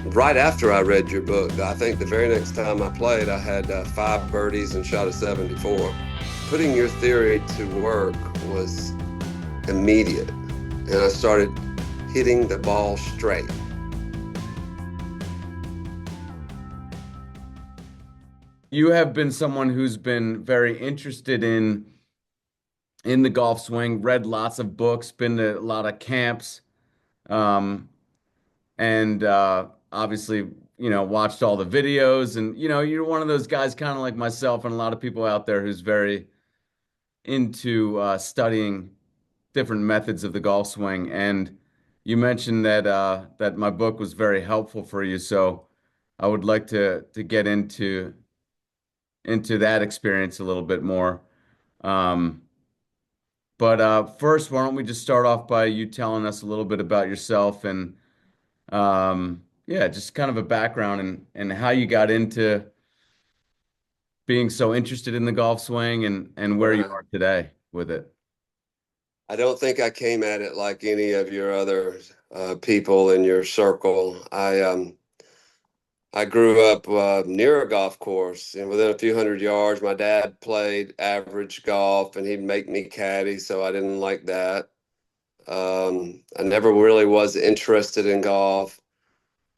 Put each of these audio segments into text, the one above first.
Right after I read your book, I think the very next time I played, I had 5 birdies and shot a 74. Putting your theory to work was immediate, and I started hitting the ball straight. You have been someone who's been very interested in the golf swing, read lots of books, been to a lot of camps, um, and obviously, watched all the videos. And you're one of those guys, kind of like myself and a lot of people out there, who's very into studying different methods of the golf swing. And you mentioned that my book was very helpful for you, so I would like to get into that experience a little bit more. Um, but first, why don't we just start off by you telling us a little bit about yourself and yeah, just kind of a background and how you got into being so interested in the golf swing and where you Uh, are today with it. I don't think I came at it like any of your other people in your circle. I grew up near a golf course and within a few hundred yards. My dad played average golf and he'd make me caddy, so I didn't like that. I never really was interested in golf.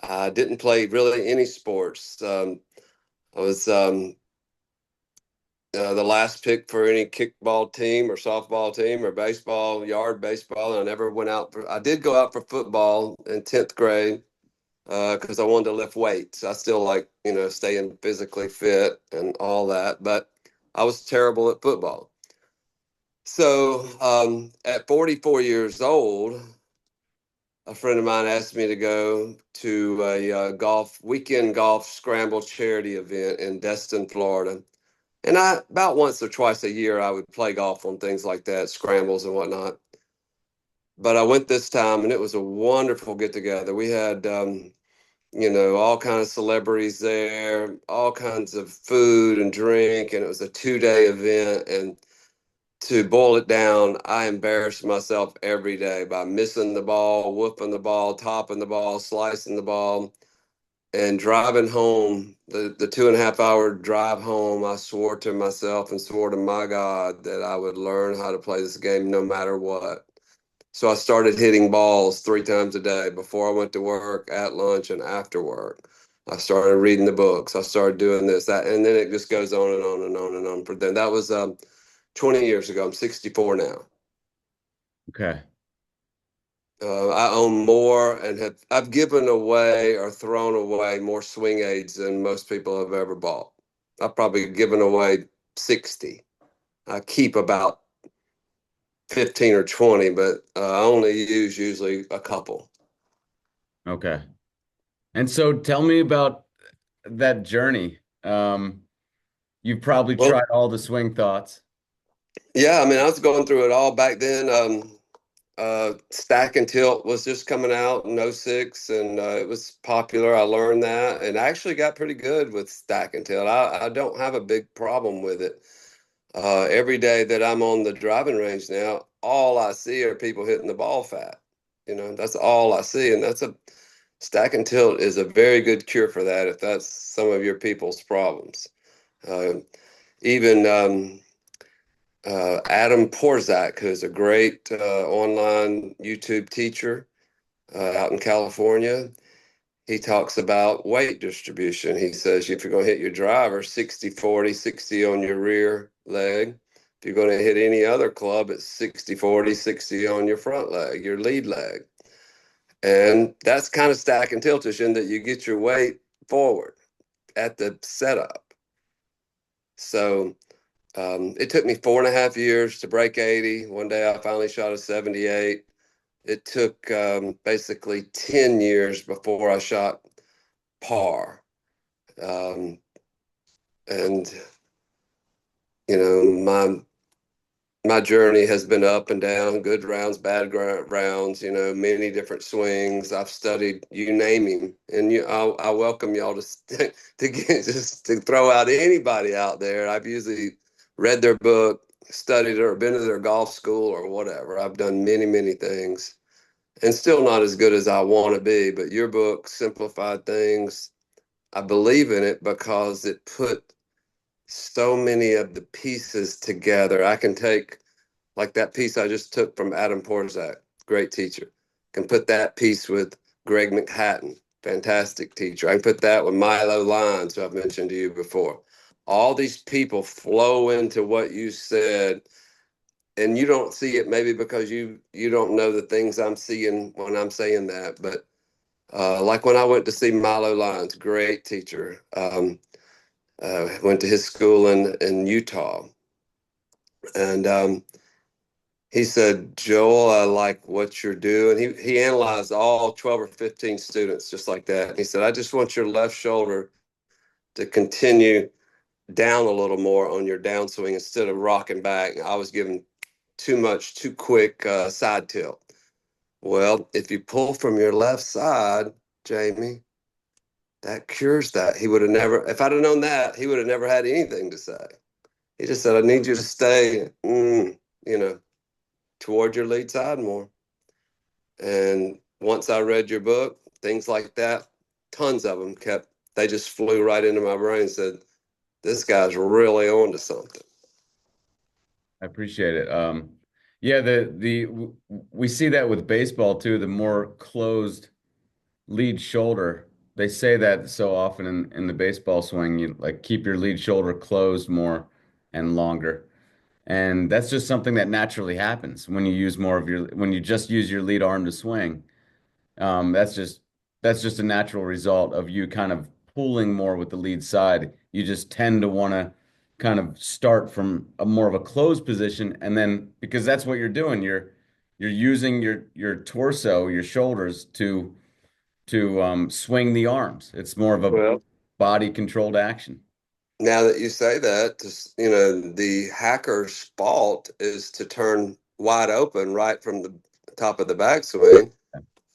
I didn't play really any sports. I was the last pick for any kickball team or softball team or baseball, yard baseball. And I never went out for, I did go out for football in 10th grade because I wanted to lift weights. I still like, staying physically fit and all that, but I was terrible at football. So at 44 years old, a friend of mine asked me to go to a weekend golf scramble charity event in Destin, Florida. And I about once or twice a year I would play golf on things like that, scrambles and whatnot. But I went this time and it was a wonderful get together. We had all kinds of celebrities there, all kinds of food and drink, and it was a 2-day event. And to boil it down, I embarrassed myself every day by missing the ball, whooping the ball, topping the ball, slicing the ball, and driving home. The 2.5 hour drive home, I swore to myself and swore to my God that I would learn how to play this game no matter what. So I started hitting balls 3 times a day before I went to work, at lunch, and after work. I started reading the books. I started doing this, that, and then it just goes on and on and on and on. For then that was 20 years ago. I'm 64 now. Okay. I own more and I've given away or thrown away more swing aids than most people have ever bought. I've probably given away 60. I keep about 15 or 20, but I only use usually a couple. Okay. And so tell me about that journey. You've probably Well, tried all the swing thoughts. yeah, I mean, I was going through it all back then. Stack and Tilt was just coming out in '06, and it was popular. I learned that and I actually got pretty good with Stack and Tilt. I don't have a big problem with it. Every day that I'm on the driving range now, all I see are people hitting the ball fat. That's all I see. And that's a Stack and Tilt is a very good cure for that if that's some of your people's problems. Uh, even Adam Porzak, who's a great online YouTube teacher out in California, he talks about weight distribution. He says if you're going to hit your driver 60-40, 60 on your rear leg. If you're going to hit any other club, it's 60-40, 60 on your front leg, your lead leg. And that's kind of stack and tiltish in that you get your weight forward at the setup. So it took me 4.5 years to break 80. One day I finally shot a 78. It took basically 10 years before I shot par. Um, and my journey has been up and down, good rounds, bad rounds. Many different swings. I've studied you name him, and I welcome y'all to get just to throw out anybody out there. I've usually read their book, studied or been to their golf school or whatever. I've done many things, and still not as good as I want to be. But your book simplified things. I believe in it because it put so many of the pieces together. I can take like that piece I just took from Adam Porzak, great teacher. Can put that piece with Greg McHatton, fantastic teacher. I can put that with Milo Lyons, who I've mentioned to you before. All these people flow into what you said, and you don't see it maybe because you don't know the things I'm seeing when I'm saying that. But like when I went to see Milo Lyons, great teacher. Went to his school in Utah, and he said, Joel, I like what you're doing. He analyzed all 12 or 15 students just like that. And he said, I just want your left shoulder to continue down a little more on your downswing instead of rocking back. I was giving too much, too quick side tilt. Well, if you pull from your left side, Jamie, that cures that. He would have never, if I'd have known that, he would have never had anything to say. He just said, I need you to stay, you know, toward your lead side more. And once I read your book, things like that, tons of them they just flew right into my brain and said, this guy's really on to something. I appreciate it. Yeah, we see that with baseball too. The more closed lead shoulder, they say that so often in the baseball swing, you like keep your lead shoulder closed more and longer. And that's just something that naturally happens when you use more of your when you just use your lead arm to swing. That's just a natural result of you kind of pulling more with the lead side. You just tend to want to kind of start from a more of a closed position, and then because that's what you're doing, you're using your torso, your shoulders to swing the arms. It's more of a Well, body controlled action. now that you say that, the hacker's fault is to turn wide open right from the top of the backswing.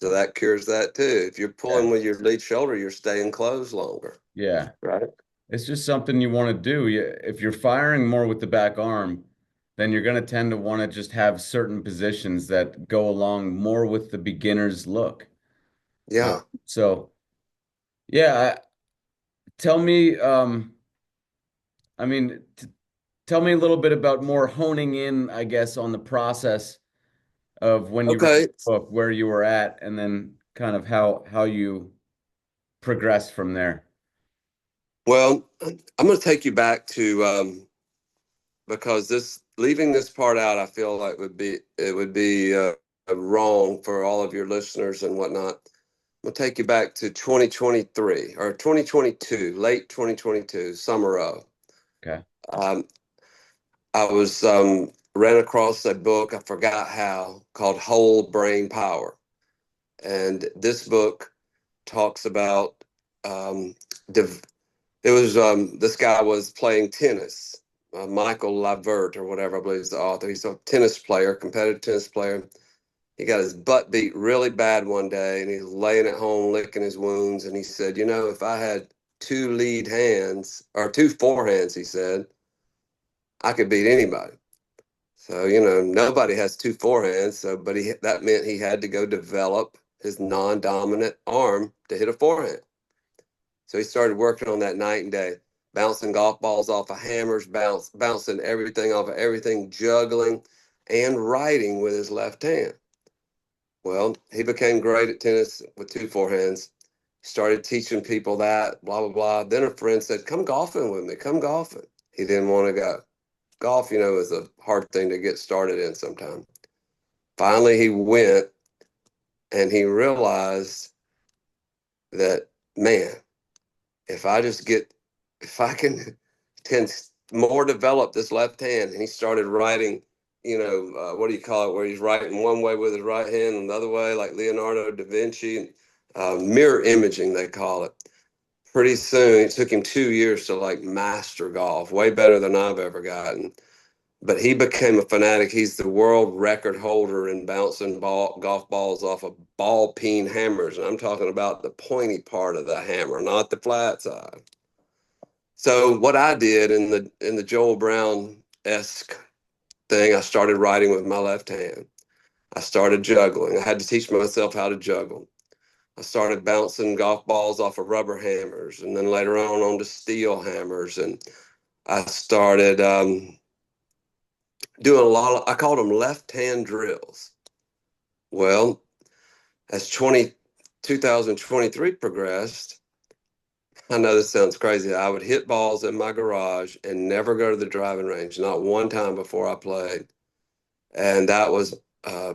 So that cures that too. If you're Yeah. pulling with your lead shoulder, you're staying closed longer, Yeah. right? It's just something you want to do. If you're firing more with the back arm, then you're going to tend to want to just have certain positions that go along more with the beginner's look. Uh, Yeah. so, yeah, tell me, I mean, t tell me a little bit about more honing in, I guess, on the process of when you wrote the Okay. book, where you were at, and then kind of how you progressed from there. Well, I'm going to take you back to because this leaving this part out, I feel like would be wrong for all of your listeners and whatnot. I'm gonna take you back to 2023 or 2022, late 2022, summer of. Okay. Um, I was ran across a book I forgot how called Whole Brain Power, and this book talks about um, div- it was this guy was playing tennis, Michael Lavert or whatever I believe is the author. He's a tennis player, competitive tennis player. He got his butt beat really bad one day, and he's laying at home licking his wounds. And he said, "You know, if I had two lead hands or two forehands," he said, "I could beat anybody." So nobody has two forehands. So, but that meant he had to go develop his non-dominant arm to hit a forehand. So he started working on that night and day, bouncing golf balls off of hammers, bouncing everything off of everything, juggling, and writing with his left hand. Well, he became great at tennis with two forehands. Started teaching people that, blah, blah, blah. Then a friend said, come golfing with me, come golfing. He didn't want to go. Golf, is a hard thing to get started in sometimes. Finally, he went and he realized that, man, if I just get, if I can more develop this left hand, and he started writing, what do you call it, where he's writing one way with his right hand and the other way, like Leonardo da Vinci, mirror imaging, they call it. Pretty soon, it took him 2 years to like master golf, way better than I've ever gotten. But he became a fanatic. He's the world record holder in bouncing golf balls off of ball peen hammers. And I'm talking about the pointy part of the hammer, not the flat side. So what I did in the Joel Brown esque thing, I started writing with my left hand. I started juggling. I had to teach myself how to juggle. I started bouncing golf balls off of rubber hammers, and then later on onto steel hammers. And I started doing a lot of, I called them left hand drills. Well, as 2023 progressed, I know this sounds crazy. I would hit balls in my garage and never go to the driving range, not one time before I played. And that was uh,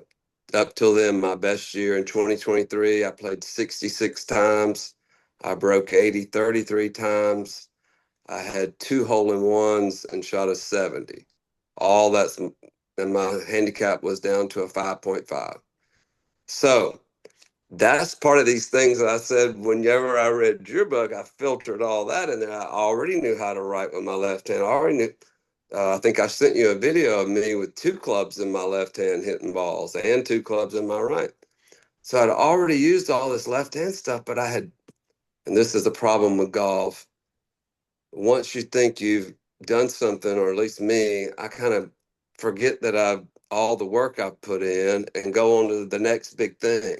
up till then my best year in 2023. I played 66 times. I broke 80 33 times. I had two hole in ones and shot a 70. All that's, and my handicap was down to a 5.5. So that's part of these things that I said whenever I read your book, I filtered all that in there. I already knew how to write with my left hand. I already knew. I think I sent you a video of me with two clubs in my left hand hitting balls and two clubs in my right. So I'd already used all this left hand stuff, but I had, and this is the problem with golf. Once you think you've done something, or at least me, I kind of forget that I've all the work I've put in and go on to the next big thing.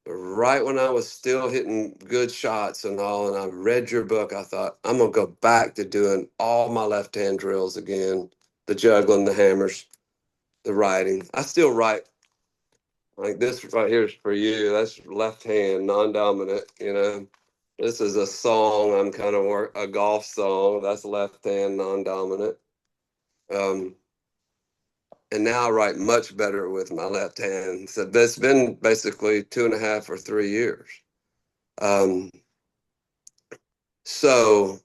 But right when I was still hitting good shots and all, and I read your book, I thought, I'm going to go back to doing all my left hand drills again, the juggling, the hammers, the writing. I still write like this right here is for you. That's left hand, non dominant, you know. This is a song. I'm kind of work a golf song. That's left hand, non dominant. Um, and now I write much better with my left hand. So that's been basically 2.5 or 3 years. Um, so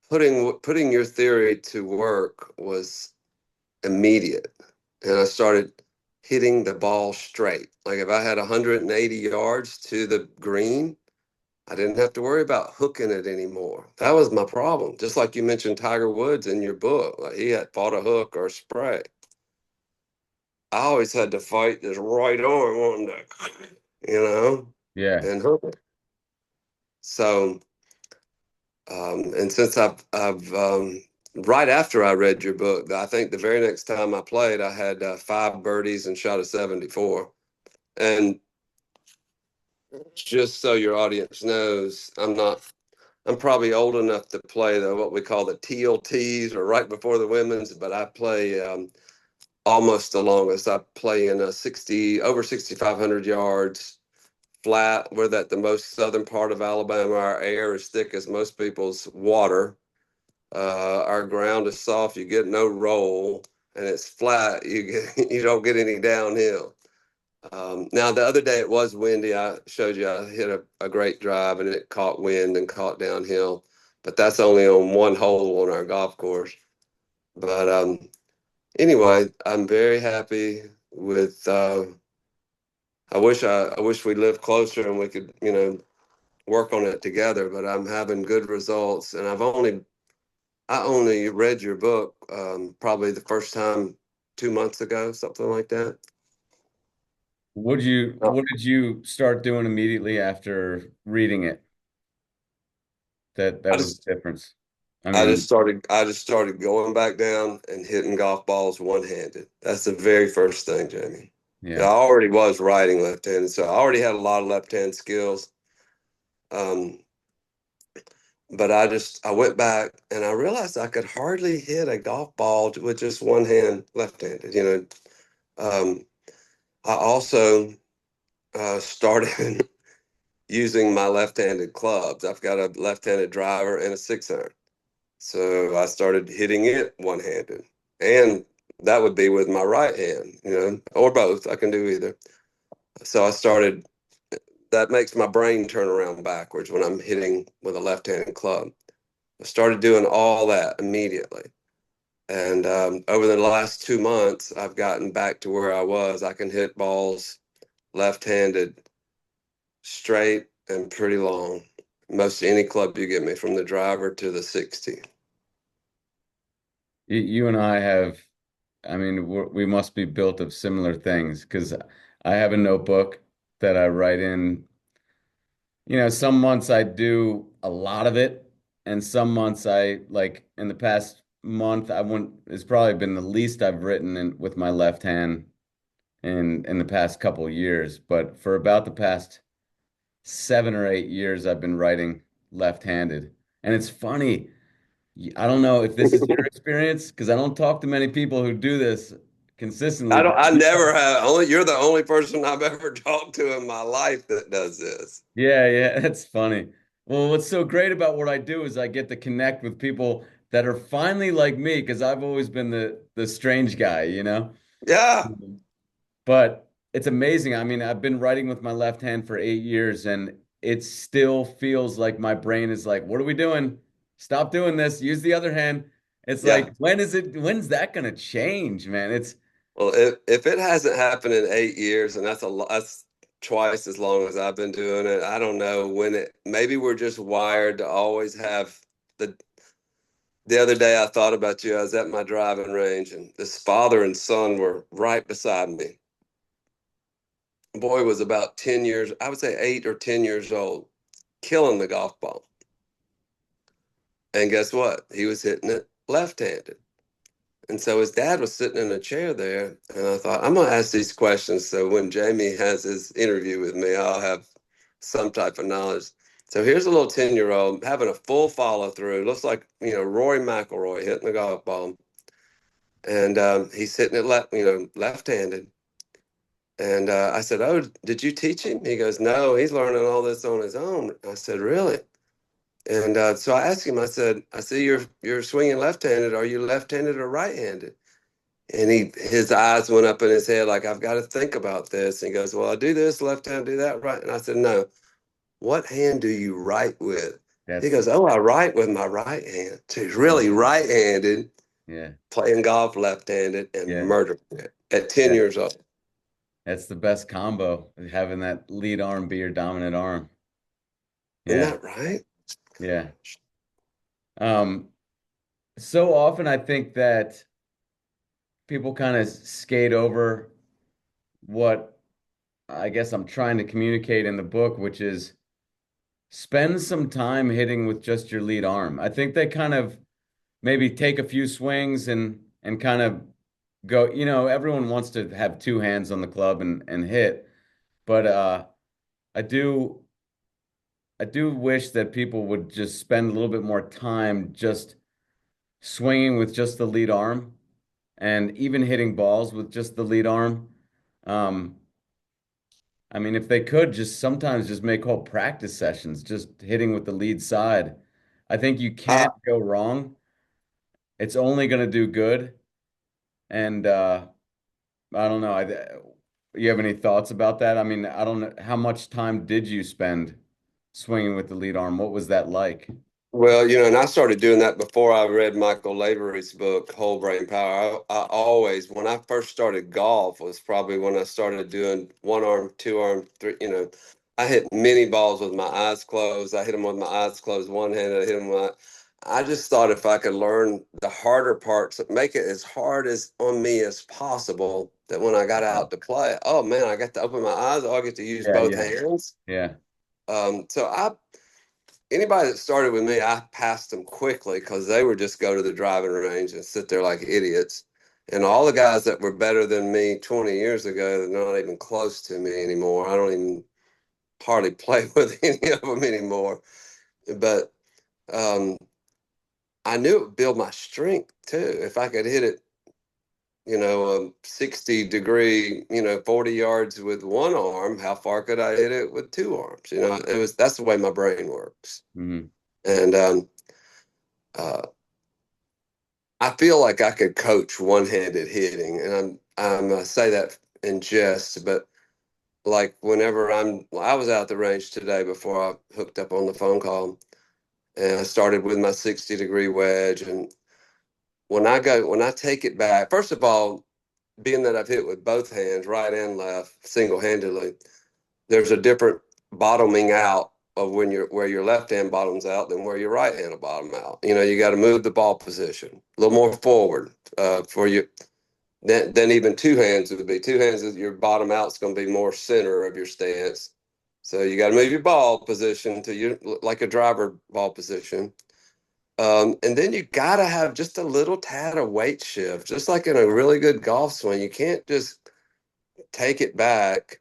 putting your theory to work was immediate, and I started hitting the ball straight. Like if I had 180 yards to the green, I didn't have to worry about hooking it anymore. That was my problem. Just like you mentioned Tiger Woods in your book, like he had fought a hook or a spray. I always had to fight this right arm wanting to, Yeah. and hook it. So and since I've right after I read your book, I think the very next time I played, I had 5 birdies and shot a 74. And just so your audience knows, I'm probably old enough to play what we call the TLTs or right before the women's, but I play almost the longest. I play in a 60 over 6,500 yards flat. We're at the most southern part of Alabama. Our air is thick as most people's water. Our ground is soft. You get no roll, and it's flat. You don't get any downhill. Now the other day it was windy. I showed you I hit a great drive and it caught wind and caught downhill, but that's only on one hole on our golf course. But anyway, I'm very happy with. I wish we lived closer and we could work on it together. But I'm having good results, and I only read your book probably the first time 2 months ago, something like that. What did you start doing immediately after reading it? That I was just the difference. I I just mean, started I just started going back down and hitting golf balls one-handed. That's the very first thing, Jamie. Yeah, yeah. I already was writing left-handed, so I already had a lot of left-hand skills. Um, but I went back and I realized I could hardly hit a golf ball with just one hand left-handed. Um, I also started using my left-handed clubs. I've got a left-handed driver and a 6-iron. So I started hitting it one-handed. And that would be with my right hand, or both. I can do either. So that makes my brain turn around backwards when I'm hitting with a left-handed club. I started doing all that immediately. And over the last 2 months, I've gotten back to where I was. I can hit balls left-handed, straight, and pretty long. Most any club you get me, from the driver to the 60. You and I have, I mean, we must be built of similar things because I have a notebook that I write in. Some months I do a lot of it, and some months I like in the past month, I wouldn't, it's probably been the least I've written with my left hand in the past couple of years. But for about the past 7 or 8 years, I've been writing left-handed. And it's funny. I don't know if this is your experience because I don't talk to many people who do this consistently, I but don't. I never have. Only you're the only person I've ever talked to in my life that does this. yeah, yeah, that's funny. Well, what's so great about what I do is I get to connect with people that are finally like me because I've always been the strange guy, you know? Yeah. But it's amazing. I mean, I've been writing with my left hand for 8 years, and it still feels like my brain is like, what are we doing? Stop doing this. Use the other hand. It's Yeah. like, when's that gonna change, man? It's Well, if it hasn't happened in 8 years, and that's twice as long as I've been doing it, I don't know when it. Maybe we're just wired to always have the. The other day, I thought about you. I was at my driving range, and this father and son were right beside me. The boy was about 10 years. I would say 8 or 10 years old, killing the golf ball. And guess what? He was hitting it left-handed. And so his dad was sitting in a chair there, and I thought, I'm going to ask these questions so when Jamie has his interview with me, I'll have some type of knowledge. So here's a little 10-year-old having a full follow through. Looks like, Rory McIlroy hitting the golf ball. And he's hitting it left-handed. And I said, "Oh, did you teach him?" He goes, "No, he's learning all this on his own." I said, "Really?" And so I asked him. I see you're swinging left-handed. Are you left-handed or right-handed? And his eyes went up in his head like, I've got to think about this. And he goes, well, I do this left hand, do that right. And I said, no, what hand do you write with? He that's goes, oh, I write with my right hand. So he's oh, really right-handed, yeah, playing golf left-handed and yeah, murdering it at 10 yeah. years old. That's the best combo, having that lead arm be your dominant arm. Isn't Yeah, that right? yeah. Um, so often I think that people kind of skate over what I guess I'm trying to communicate in the book, which is spend some time hitting with just your lead arm. I think they kind of maybe take a few swings and kind of go, everyone wants to have two hands on the club and hit, but I do I do wish that people would just spend a little bit more time just swinging with just the lead arm and even hitting balls with just the lead arm. Um, I mean, if they could just sometimes just make whole practice sessions, just hitting with the lead side. I think you Uh, can't go wrong. It's only going to do good. And I don't know. You have any thoughts about that? I mean, I don't know. How much time did you spend swinging with the lead arm? What was that like? Well, and I started doing that before I read Michael Lavery's book, Whole Brain Power. I always, when I first started golf, was probably when I started doing one arm, two arm, three. I hit many balls with my eyes closed. I hit them with my eyes closed, one handed. I hit them with. I just thought if I could learn the harder parts, make it as hard as on me as possible, that when I got Wow. out to play, oh man, I got to open my eyes. Oh, I get to use Yeah, both yeah, hands. yeah. So anybody that started with me, I passed them quickly because they would just go to the driving range and sit there like idiots. And all the guys that were better than me 20 years ago, they're not even close to me anymore. I don't even hardly play with any of them anymore. But um, I knew it would build my strength too. If I could hit it, 60 degree, 40 yards with one arm, how far could I hit it with two arms? That's the way my brain works. Hmm. And uh, I feel like I could coach one-handed hitting, and I say that in jest, but like whenever I was out the range today before I hooked up on the phone call, and I started with my 60-degree wedge, and when I take it back, first of all, being that I've hit with both hands, right and left, single-handedly, there's a different bottoming out of where your left hand bottoms out than where your right hand will bottom out. You got to move the ball position a little more forward for you than even two hands would be. Two hands, your bottom out's going to be more center of your stance. So you got to move your ball position to your like a driver ball position. And then you gotta have just a little tad of weight shift, just like in a really good golf swing. You can't just take it back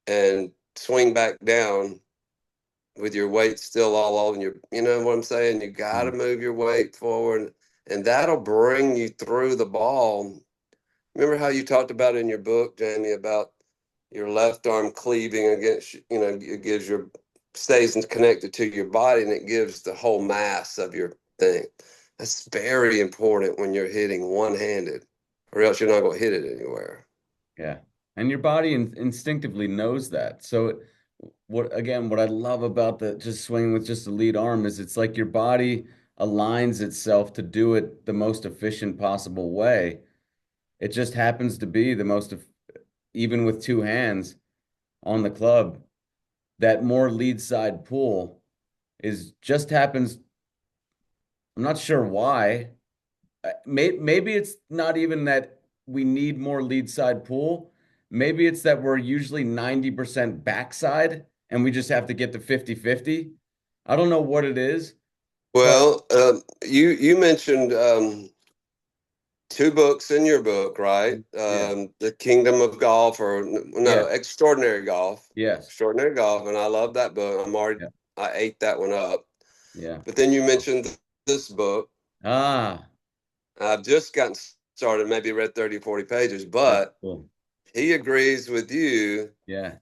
and swing back down with your weight still all on your, you know what I'm saying? You gotta Mhm. move your weight forward, and that'll bring you through the ball. Remember how you talked about in your book, Jamie, about your left arm cleaving against, it gives your stays connected to your body and it gives the whole mass of your thing. That's very important when you're hitting one-handed, or else you're not going to hit it anywhere. Yeah. And your body instinctively knows that. So what I love about the just swinging with just the lead arm is it's like your body aligns itself to do it the most efficient possible way. It just happens to be the most, even with two hands on the club, that more lead side pull is just happens. I'm not sure why. Maybe it's not even that we need more lead side pull. Maybe it's that we're usually 90% backside and we just have to get to 50-50. I don't know what it is, but Well, you mentioned two books in your book, right? yeah, The Kingdom of Golf, or yeah, no, Extraordinary Golf. yes, Extraordinary Golf, and I love that book. yeah, I ate that one up. yeah. But then you mentioned this book. Ah, I've just gotten started, maybe read 30, 40 pages, that's but cool. he agrees with you. Yeah,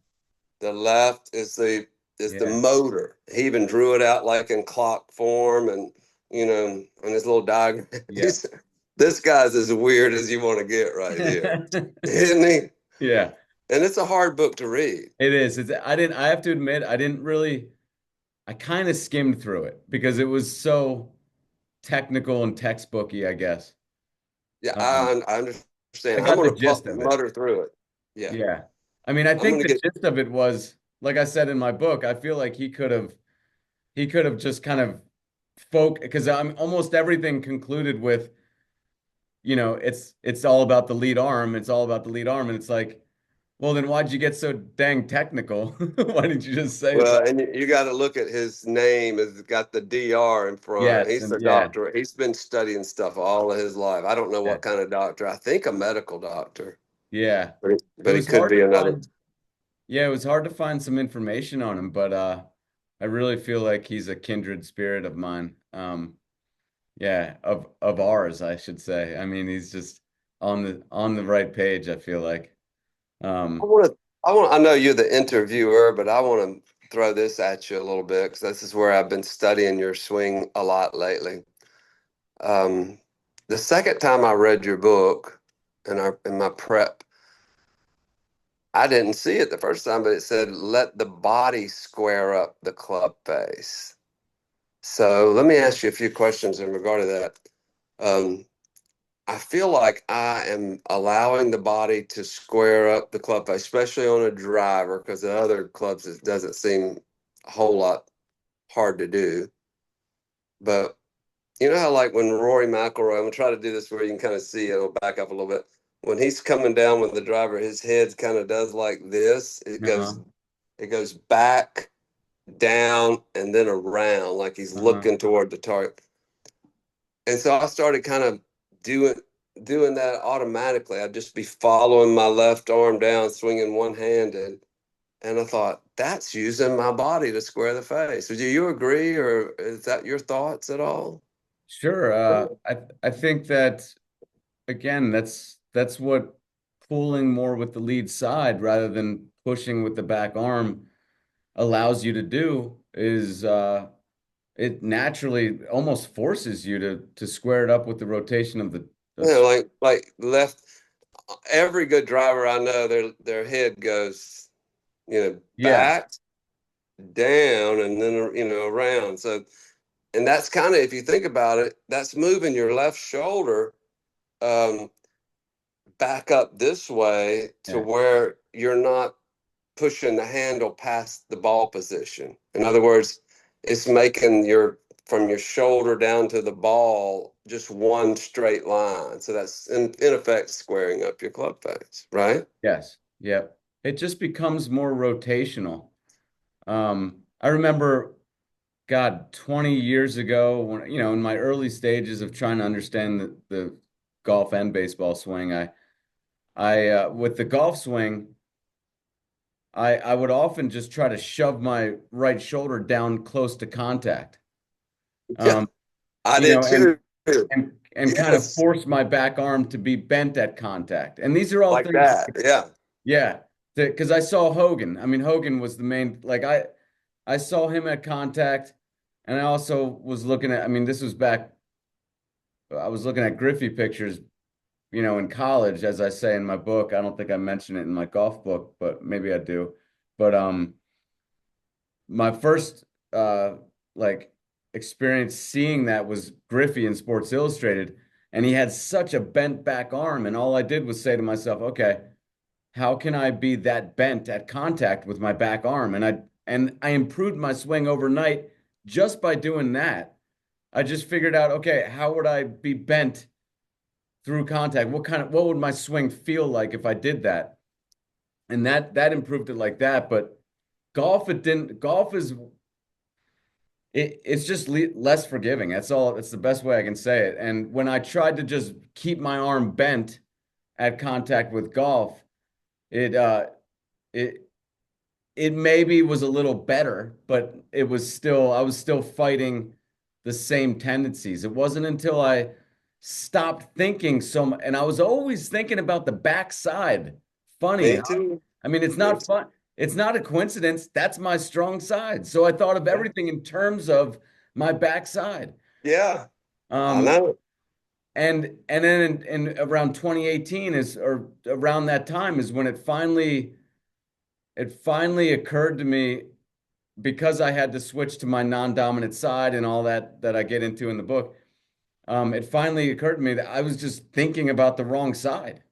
The left is the yeah, motor. He even drew it out like in clock form, and on his little diagram. yeah. This guy's as weird as you want to get right here, isn't he? Yeah, And it's a hard book to read. it is. I have to admit, I didn't really, I kind of skimmed through it because it was so technical and textbooky, I guess. Yeah, Um, I I understand. I'm got the gonna gist of it. mutter through it. Yeah, Yeah. I mean, I I'm think gonna the get. gist of it was, like I said in my book, I feel like he could have just kind of because I'm almost everything concluded with, it's all about the lead arm. It's all about the lead arm. And it's like, well, then why'd you get so dang technical? Why didn't you just say it's Well, all, and you got to look at his name. It's got the DR in front. yes, He's and a yeah, doctor. He's been studying stuff all of his life. I don't know yeah, what kind of doctor. I think a medical doctor, yeah. It but he was could hard be to another. find. Yeah, it was hard to find some information on him, but I really feel like he's a kindred spirit of mine. Yeah, of ours, I should say. I mean, he's just on the right page, I feel like. I Um, want to. I know you're the interviewer, but I want to throw this at you a little bit because this is where I've been studying your swing a lot lately. Um, the second time I read your book in my prep, I didn't see it the first time, but it said let the body square up the club face. So let me ask you a few questions in regard to that. Um, I feel like I am allowing the body to square up the club face, especially on a driver, because the other clubs it doesn't seem a whole lot hard to do. But you know how like when Rory McIlroy, I'm gonna try to do this where you can kind of see it. I'll back up a little bit. When he's coming down with the driver, his head kind of does like this. uh-huh, It goes back, down, and then around, like he's uh-huh. looking toward the target. And so I started kind of doing doing that automatically. I'd just be following my left arm down, swinging one handed. And I thought, that's using my body to square the face. So do you agree, or is that your thoughts at all? Sure. I think that again, that's what pulling more with the lead side rather than pushing with the back arm allows you to do is it naturally almost forces you to square it up with the rotation of the Like left. Every good driver I know, their head goes, yeah, back, down, and then around. So, and that's kind of, if you think about it, that's moving your left shoulder um, back up this way to yeah, where you're not pushing the handle past the ball position. In other words, it's making your from your shoulder down to the ball just one straight line. So that's in effect squaring up your club face, right? yes, yep. It just becomes more rotational. I remember God, 20 years ago, when, in my early stages of trying to understand the golf and baseball swing, with the golf swing, I would often just try to shove my right shoulder down close to contact. Yeah, Um, I you did know, and too. and kind of Yes, force my back arm to be bent at contact. And these are all like things, that. Yeah. yeah, because I saw Hogan. I mean, Hogan was the main, like I saw him at contact, and I also was looking at, I mean, this was back, I was looking at Griffey pictures, in college, as I say in my book. I don't think I mention it in my golf book, but maybe I do. But my first like experience seeing that was Griffey in Sports Illustrated, and he had such a bent back arm, and all I did was say to myself, okay, how can I be that bent at contact with my back arm? And I improved my swing overnight just by doing that. I just figured out, okay, how would I be bent through contact? What would my swing feel like if I did that? And that improved it like that. But golf, it didn't. Golf is it's just less forgiving. That's all. That's the best way I can say it. And when I tried to just keep my arm bent at contact with golf, it it it maybe was a little better, but I was still fighting the same tendencies. It wasn't until I stopped thinking so much, and I was always thinking about the backside. Funny, Me huh? too. I mean, it's Me not too. fun. It's not a coincidence. That's my strong side. So I thought of Yeah. everything in terms of my backside. Yeah. I Um, know. and then in around 2018 is or around that time is when it finally occurred to me, because I had to switch to my non-dominant side and all that I get into in the book. It finally occurred to me that I was just thinking about the wrong side,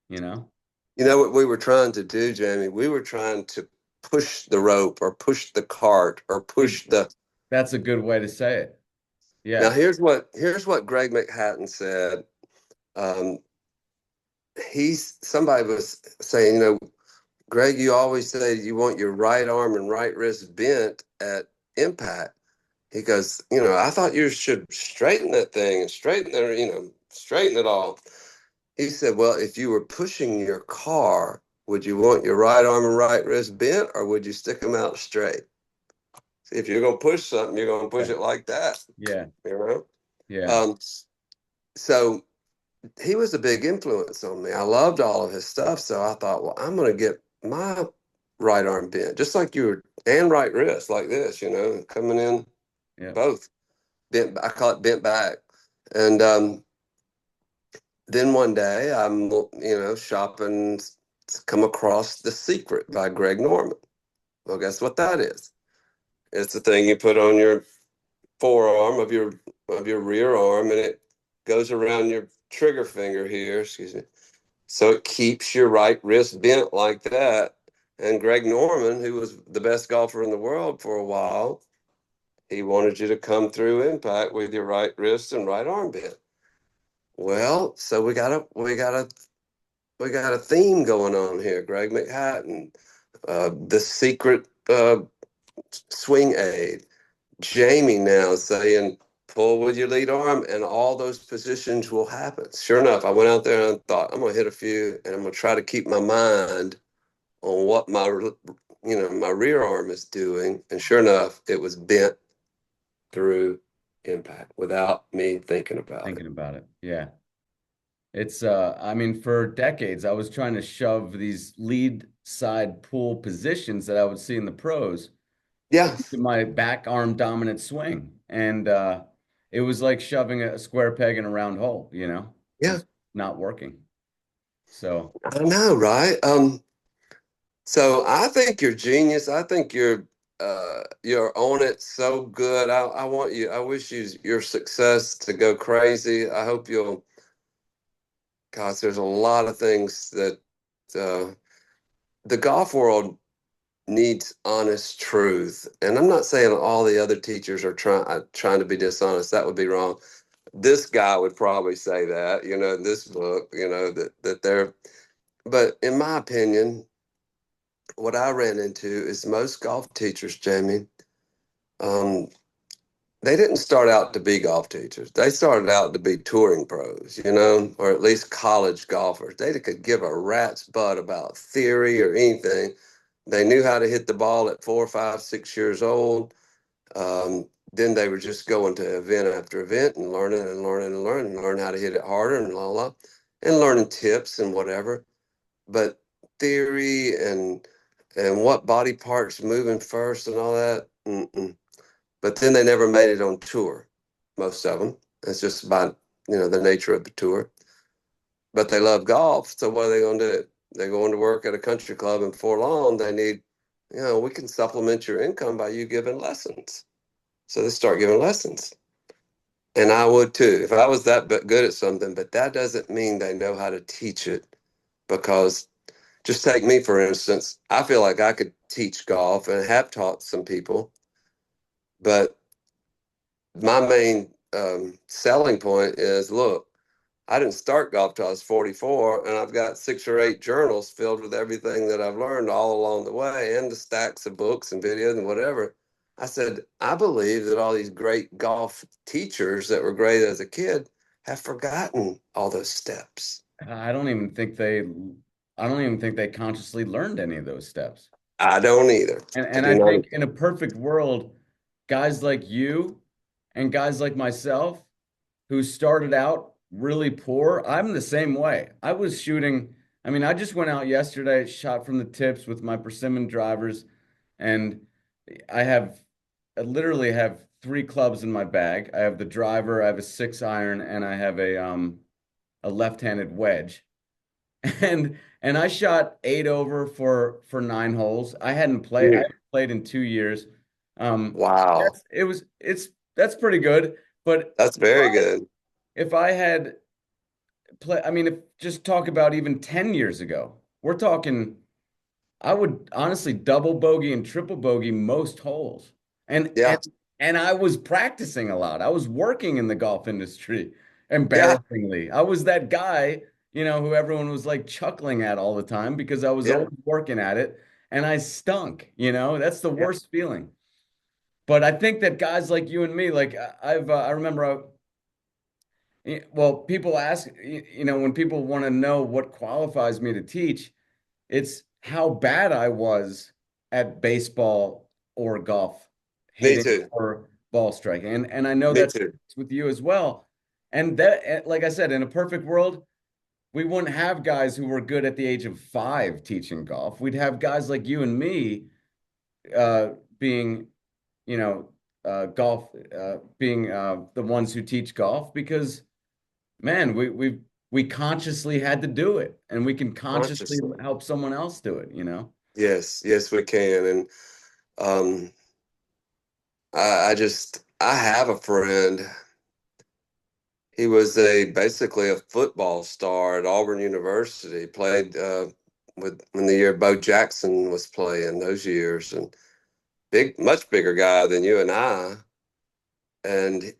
you know? You know what we were trying to do, Jamie? We were trying to push the rope or push the cart or It, push the. that's a good way to say it. Now Yeah. here's what Greg McHatton said. Um, somebody was saying, Greg, you always say you want your right arm and right wrist bent at impact. He goes, I thought you should straighten that thing and straighten it all. He said, well, if you were pushing your car, would you want your right arm and right wrist bent or would you stick them out straight? If you're going to push something, you're going to push Yeah. it like that, Yeah. you know? Yeah. Um, so he was a big influence on me. I loved all of his stuff. So I thought, well, I'm going to get my right arm bent, just like you were, and right wrist like this, coming in Yeah. both bent. I call it bent back. And then one day I'm, shopping, come across The Secret by Greg Norman. Well, guess what that is? It's the thing you put on your forearm of your rear arm, and it goes around your trigger finger here. Excuse me. So it keeps your right wrist bent like that. And Greg Norman, who was the best golfer in the world for a while, he wanted you to come through impact with your right wrist and right arm bent. Well, so we got a theme going on here. Greg McHatton, the secret swing aid. Jamie now saying pull with your lead arm, and all those positions will happen. Sure enough, I went out there and thought I'm gonna hit a few, and I'm gonna try to keep my mind on what my rear arm is doing. And sure enough, it was bent through impact without me thinking about it. Thinking about it. Yeah. I mean, for decades, I was trying to shove these lead side pull positions that I would see in the pros Yeah, to my back arm dominant swing. And it was like shoving a square peg in a round hole, yeah, just not working. So, I know, right? So I think you're genius. I think you're on it so good. I wish your success to go crazy. I hope you'll. Gosh, there's a lot of things that uh, the golf world needs honest truth. And I'm not saying all the other teachers are trying to be dishonest. That would be wrong. This guy would probably say that, in this book, that they're. But in my opinion, what I ran into is most golf teachers, Jamie, um, they didn't start out to be golf teachers. They started out to be touring pros, or at least college golfers. They could give a rat's butt about theory or anything. They knew how to hit the ball at 4, 5, 6 years old. Then they were just going to event after event and learning and learning and learning, and learn how to hit it harder and and learning tips and whatever. But theory and what body parts moving first and all that. Mm-mm. But then they never made it on tour, most of them. It's just by the nature of the tour. But they love golf, so what are they going to do? They're going to work at a country club, and for long they need, we can supplement your income by you giving lessons. So they start giving lessons. And I would too, if I was that good at something, but that doesn't mean they know how to teach it because just take me, for instance, I feel like I could teach golf and have taught some people, but my main selling point is look, I didn't start golf till I was 44, and I've got 6 or 8 journals filled with everything that I've learned all along the way and the stacks of books and videos and whatever. I said, I believe that all these great golf teachers that were great as a kid have forgotten all those steps. I don't even think they, I don't even think they consciously learned any of those steps. I don't either, to And be I think honest. in a perfect world, guys like you and guys like myself who started out really poor, I'm the same way. I was shooting, I mean, I just went out yesterday, shot from the tips with my persimmon drivers, and I have, I literally have three clubs in my bag. I have the driver, I have a 6 iron, and I have a left-handed wedge. And I shot 8 over for 9 holes. I Yeah. hadn't played in 2 years. Wow. That's pretty good. But That's very good. if I had play, I mean, if just talk about even 10 years ago, we're talking, I would honestly double bogey and triple bogey most holes. And and Yeah. and I was practicing a lot. I was working in the golf industry, Yeah. embarrassingly. I was that guy, who everyone was like chuckling at all the time because I was Yeah. always working at it and I stunk. That's the Yeah. worst feeling. But I think that guys like you and me, like I remember well, people ask, when people want to know what qualifies me to teach, it's how bad I was at baseball or golf, Me hitting too. or ball striking. And I know Me that's too. with you as well. And that, like I said, in a perfect world, we wouldn't have guys who were good at the age of 5 teaching golf. We'd have guys like you and me being, golf, being the ones who teach golf because man, we consciously had to do it, and we can consciously Consciously. help someone else do it. Yes. Yes, we can. And um, I have a friend. He was a basically a football star at Auburn University. Played with when the year Bo Jackson was playing those years, and much bigger guy than you and I. And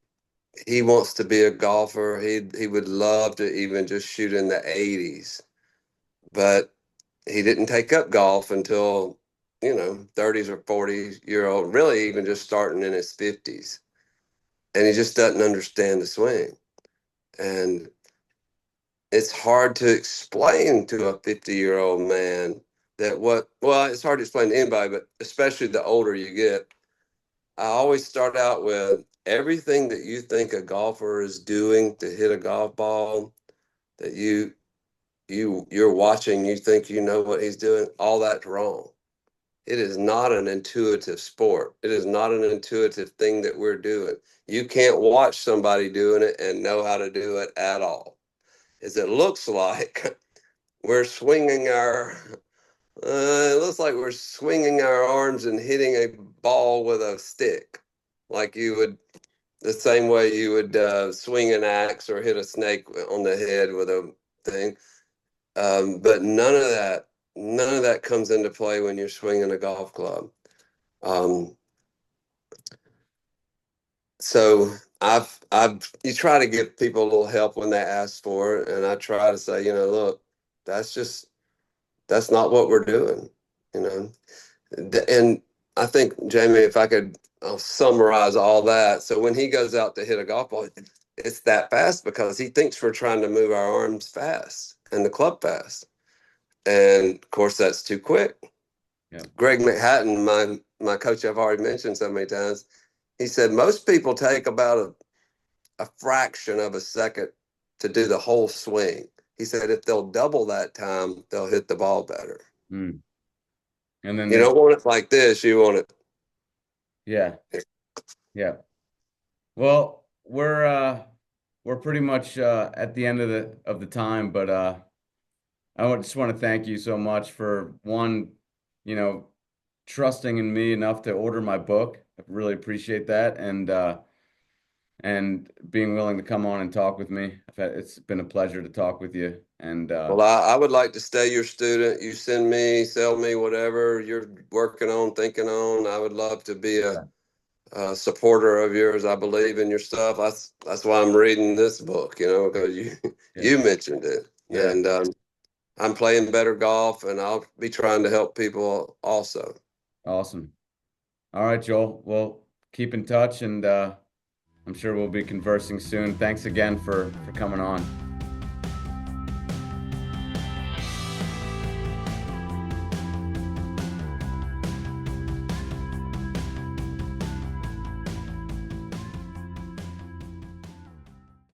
he wants to be a golfer. He would love to even just shoot in the 80s, but he didn't take up golf until 30s or 40-year old, really even just starting in his 50s, and he just doesn't understand the swing. And it's hard to explain to a 50-year-old man that well, it's hard to explain to anybody, but especially the older you get. I always start out with everything that you think a golfer is doing to hit a golf ball that you're watching, you think you know what he's doing, all that's wrong. It is not an intuitive sport. It is not an intuitive thing that we're doing. You can't watch somebody doing it and know how to do it at all. As it looks like we're swinging it looks like we're swinging our arms and hitting a ball with a stick, like you would, the same way you would swing an axe or hit a snake on the head with a thing. But none of that comes into play when you're swinging a golf club. Um, so you try to give people a little help when they ask for it, and I try to say, look, that's just that's not what we're doing, you know. And I think, Jamie, if I could I'll summarize all that. So when he goes out to hit a golf ball, it's that fast because he thinks we're trying to move our arms fast and the club fast. And of course, that's too quick. Yeah. Greg McHatton, my coach I've already mentioned so many times, he said most people take about a fraction of a second to do the whole swing. He said if they'll double that time, they'll hit the ball better. Mm. And then You they, don't want it like this. You want it. yeah, yeah. Well, we're pretty much at the end of the time, but just want to thank you so much for one, you know, trusting in me enough to order my book. I really appreciate that, and being willing to come on and talk with me. It's been a pleasure to talk with you, and Well, I would like to stay your student. You send me, sell me, whatever you're working on, thinking on. I would love to be a supporter of yours. I believe in your stuff. That's why I'm reading this book, because you yeah, you mentioned it, yeah, and I'm playing better golf, and I'll be trying to help people also. awesome. All right, Joel. Well, keep in touch, and I'm sure we'll be conversing soon. Thanks again for coming on.